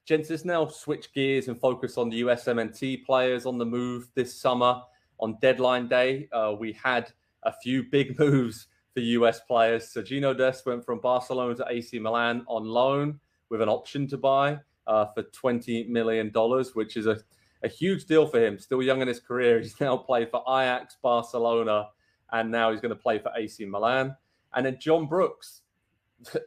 Gents, let's now switch gears and focus on the USMNT players on the move this summer. On deadline day, we had a few big moves for US players. Sergino Dest went from Barcelona to AC Milan on loan with an option to buy for $20 million, which is a huge deal for him. Still young in his career. He's now played for Ajax, Barcelona, and now he's going to play for AC Milan. And then John Brooks,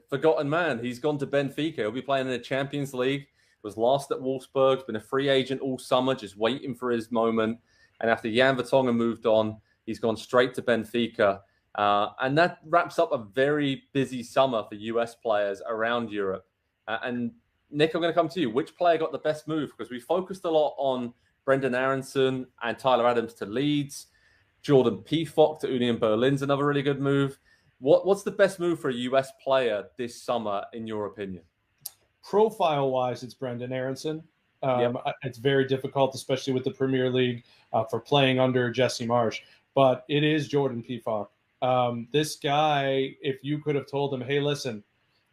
forgotten man. He's gone to Benfica. He'll be playing in the Champions League. Was last at Wolfsburg. Been a free agent all summer, just waiting for his moment. And after Jan Vertonghen moved on, he's gone straight to Benfica. And that wraps up a very busy summer for US players around Europe. And Nick, I'm going to come to you. Which player got the best move? Because we focused a lot on Brendan Aronson and Tyler Adams to Leeds. Jordan Pefok to Union Berlin's another really good move. What's the best move for a US player this summer, in your opinion? Profile-wise, it's Brendan Aronson. It's very difficult, especially with the Premier League, for playing under Jesse Marsch. But it is Jordan Pefok. This guy, if you could have told him, hey, listen,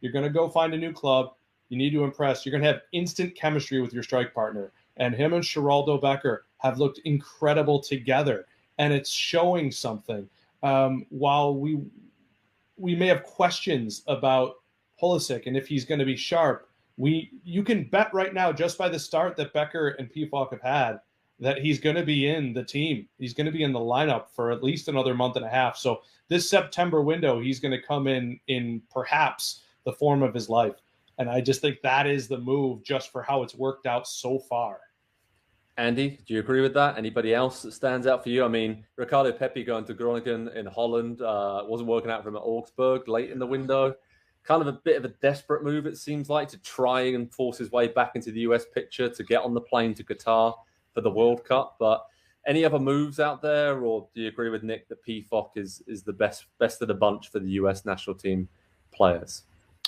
you're going to go find a new club. You need to impress. You're going to have instant chemistry with your strike partner. And him and Geraldo Becker have looked incredible together. And it's showing something. While we may have questions about Pulisic and if he's going to be sharp, you can bet right now, just by the start that Becker and Pefok have had, that he's going to be in the team. He's going to be in the lineup for at least another month and a half. So this September window, he's going to come in perhaps the form of his life. And I just think that is the move just for how it's worked out so far. Andy, do you agree with that? Anybody else that stands out for you? I mean, Ricardo Pepi going to Groningen in Holland wasn't working out for him at Augsburg late in the window. Kind of a bit of a desperate move, it seems like, to try and force his way back into the US picture to get on the plane to Qatar for the World Cup. But any other moves out there, or do you agree with Nick that Pefok is the best of the bunch for the US national team players?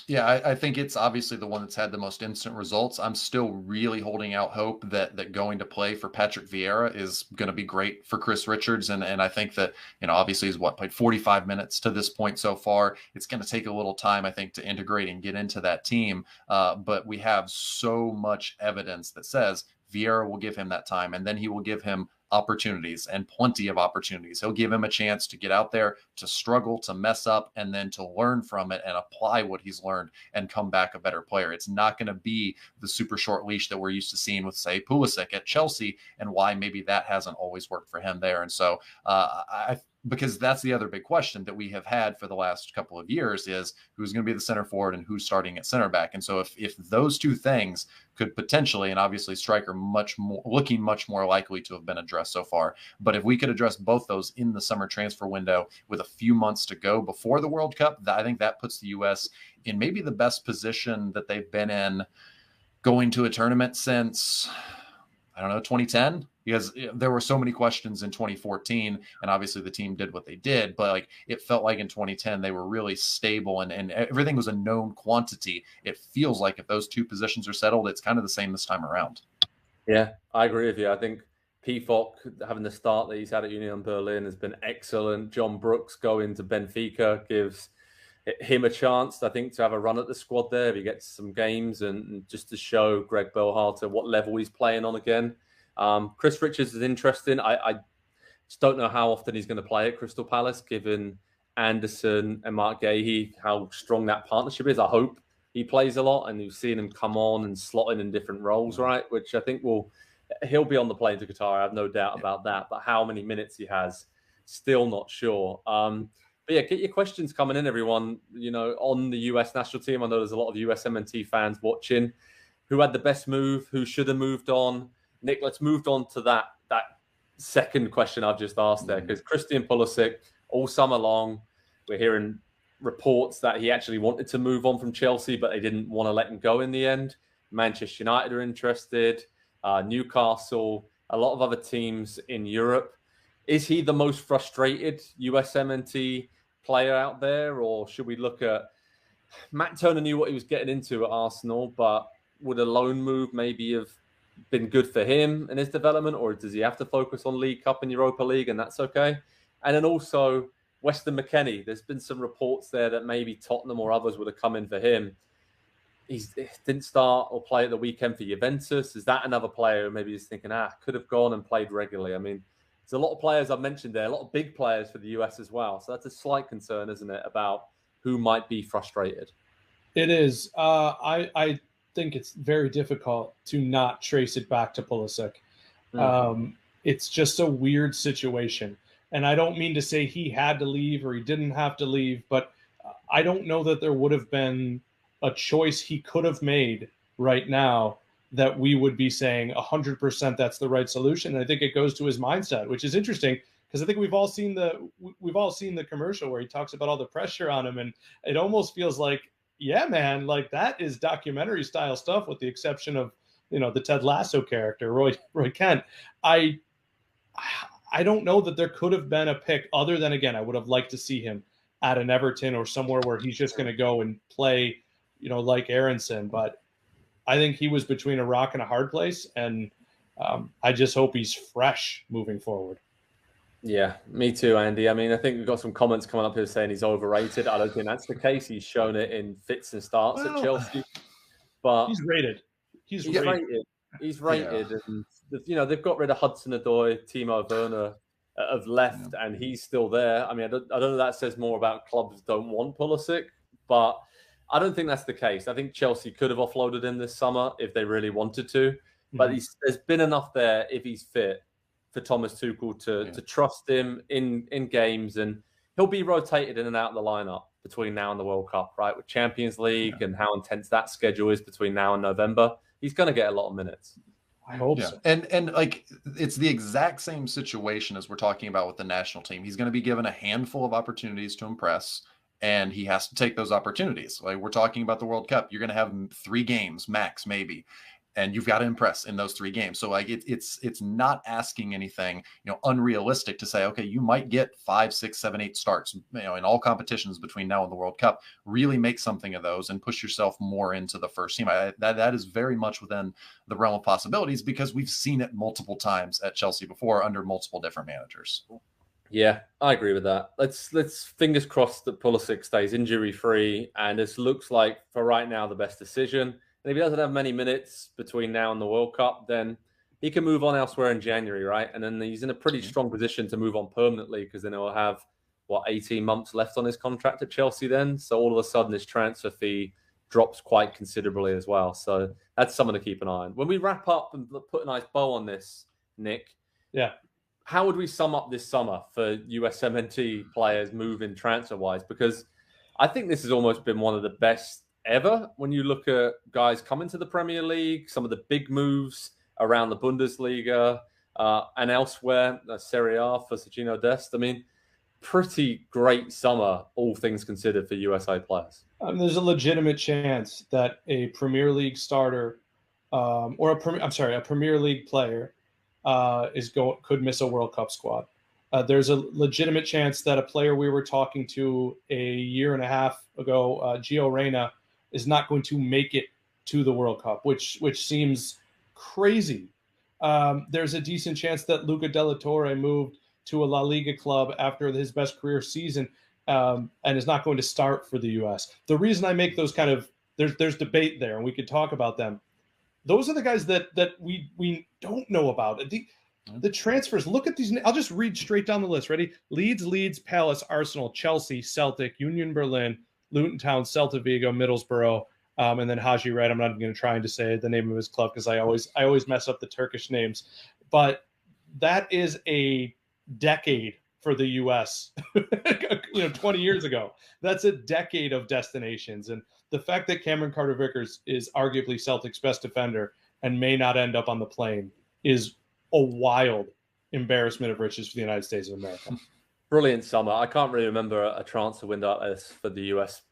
Yeah, I think it's obviously the one that's had the most instant results. I'm still really holding out hope that going to play for Patrick Vieira is going to be great for Chris Richards. And I think that, obviously he's played 45 minutes to this point so far. It's going to take a little time, I think, to integrate and get into that team. But we have so much evidence that says Vieira will give him that time, and then he will give him opportunities, and plenty of opportunities. He'll give him a chance to get out there, to struggle, to mess up, and then to learn from it and apply what he's learned and come back a better player. It's not going to be the super short leash that we're used to seeing with, say, Pulisic at Chelsea, and why maybe that hasn't always worked for him there. And so because that's the other big question that we have had for the last couple of years is who's going to be the center forward and who's starting at center back. And so if those two things could potentially, and obviously striker looking much more likely to have been addressed so far, but if we could address both those in the summer transfer window with a few months to go before the World Cup, I think that puts the U.S. in maybe the best position that they've been in going to a tournament since, 2010. Because there were so many questions in 2014, and obviously the team did what they did, but it felt like in 2010 they were really stable and everything was a known quantity. It feels like if those two positions are settled, it's kind of the same this time around. Yeah, I agree with you. I think Pefok, having the start that he's had at Union Berlin, has been excellent. John Brooks going to Benfica gives him a chance, I think, to have a run at the squad there if he gets some games, and just to show Greg Berhalter what level he's playing on again. Chris Richards is interesting. I just don't know how often he's going to play at Crystal Palace, given Anderson and Mark Gahey, how strong that partnership is. I hope he plays a lot, and you've seen him come on and slot in different roles, right? Which I think he'll be on the plane to Qatar. I have no doubt about that. But how many minutes he has, still not sure. But yeah, get your questions coming in, everyone. On the US national team, I know there's a lot of USMNT fans watching. Who had the best move? Who should have moved on? Nick, let's move on to that second question I've just asked there, because Christian Pulisic, all summer long, we're hearing reports that he actually wanted to move on from Chelsea, but they didn't want to let him go in the end. Manchester United are interested, Newcastle, a lot of other teams in Europe. Is he the most frustrated USMNT player out there, or should we look at Matt Turner? Knew what he was getting into at Arsenal, but would a loan move maybe have been good for him in his development, or does he have to focus on League Cup and Europa League, and that's okay? And then also Weston McKennie, there's been some reports there that maybe Tottenham or others would have come in for him. he didn't start or play at the weekend for Juventus. Is that another player who maybe is thinking, could have gone and played regularly? I mean, there's a lot of players I've mentioned there, a lot of big players for the US as well. So that's a slight concern, isn't it, about who might be frustrated? It is. I think it's very difficult to not trace it back to Pulisic. It's just a weird situation. And I don't mean to say he had to leave or he didn't have to leave, but I don't know that there would have been a choice he could have made right now that we would be saying 100% that's the right solution. And I think it goes to his mindset, which is interesting because I think we've all seen the commercial where he talks about all the pressure on him, and it almost feels like, yeah, man, like that is documentary style stuff, with the exception of, the Ted Lasso character, Roy Kent. I don't know that there could have been a pick other than, again, I would have liked to see him at an Everton or somewhere where he's just going to go and play, like Aronson. But I think he was between a rock and a hard place, and I just hope he's fresh moving forward. Yeah, me too, Andy. I mean, I think we've got some comments coming up here saying he's overrated. I don't think that's the case. He's shown it in fits and starts at Chelsea, but he's rated. He's rated. He's rated, and they've got rid of Hudson-Odoi, Timo Werner have left, and he's still there. I mean, I don't know if that says more about clubs don't want Pulisic, but I don't think that's the case. I think Chelsea could have offloaded him this summer if they really wanted to, but there's been enough there if he's fit for Thomas Tuchel to trust him in games, and he'll be rotated in and out of the lineup between now and the World Cup, right? With Champions League and how intense that schedule is between now and November, he's going to get a lot of minutes. I hope so. And like, it's the exact same situation as we're talking about with the national team. He's going to be given a handful of opportunities to impress, and he has to take those opportunities. Like, we're talking about the World Cup. You're going to have 3 games max, maybe, and you've got to impress in those 3 games. So like, it's not asking anything, unrealistic to say, okay, you might get 5, 6, 7, 8 starts, in all competitions between now and the World Cup. Really make something of those and push yourself more into the first team. That is very much within the realm of possibilities, because we've seen it multiple times at Chelsea before under multiple different managers. Yeah, I agree with that. Let's fingers crossed that Pulisic stays injury free, and this looks like for right now the best decision. And if he doesn't have many minutes between now and the World Cup, then he can move on elsewhere in January, right? And then he's in a pretty strong position to move on permanently, because then he'll have 18 months left on his contract at Chelsea then. So all of a sudden his transfer fee drops quite considerably as well. So that's something to keep an eye on. When we wrap up and put a nice bow on this, Nick, how would we sum up this summer for USMNT players moving transfer-wise? Because I think this has almost been one of the best ever when you look at guys coming to the Premier League, some of the big moves around the Bundesliga and elsewhere, Serie A for Sergino Dest. I mean, pretty great summer, all things considered, for USA players. There's a legitimate chance that a Premier League starter or a Premier League player could miss a World Cup squad. There's a legitimate chance that a player we were talking to a year and a half ago, Gio Reyna, is not going to make it to the World Cup, which seems crazy. There's a decent chance that Luca de la Torre moved to a La Liga club after his best career season and is not going to start for the U.S. The reason I make those there's debate there, and we could talk about them. Those are the guys that we don't know about. The transfers, look at these. I'll just read straight down the list. Ready? Leeds, Palace, Arsenal, Chelsea, Celtic, Union Berlin, Luton Town, Celta Vigo, Middlesbrough, and then Haji Wright. I'm not even going to try and say the name of his club because I always mess up the Turkish names. But that is a decade for the U.S. 20 years ago. That's a decade of destinations. And the fact that Cameron Carter-Vickers is arguably Celtic's best defender and may not end up on the plane is a wild embarrassment of riches for the United States of America. Brilliant summer. I can't really remember a transfer window like this for the US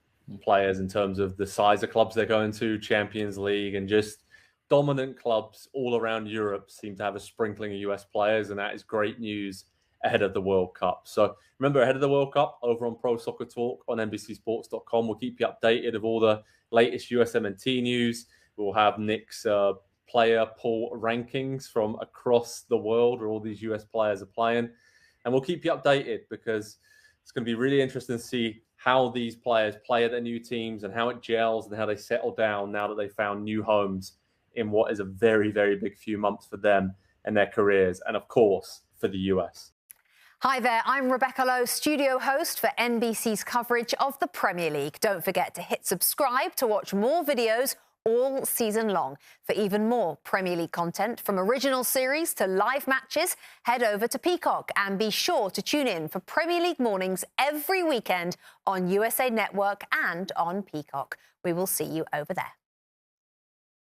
players in terms of the size of clubs they're going to, Champions League, and just dominant clubs all around Europe seem to have a sprinkling of US players, and that is great news ahead of the World Cup. So remember, ahead of the World Cup, over on Pro Soccer Talk on NBCSports.com, we'll keep you updated of all the latest USMNT news. We'll have Nick's player pool rankings from across the world where all these US players are playing. And we'll keep you updated because it's going to be really interesting to see how these players play at their new teams and how it gels and how they settle down now that they found new homes in what is a very, very big few months for them and their careers, and of course, for the US. Hi there, I'm Rebecca Lowe, studio host for NBC's coverage of the Premier League. Don't forget to hit subscribe to watch more videos all season long. For even more Premier League content, from original series to live matches, head over to Peacock and be sure to tune in for Premier League mornings every weekend on USA Network and on Peacock. We will see you over there.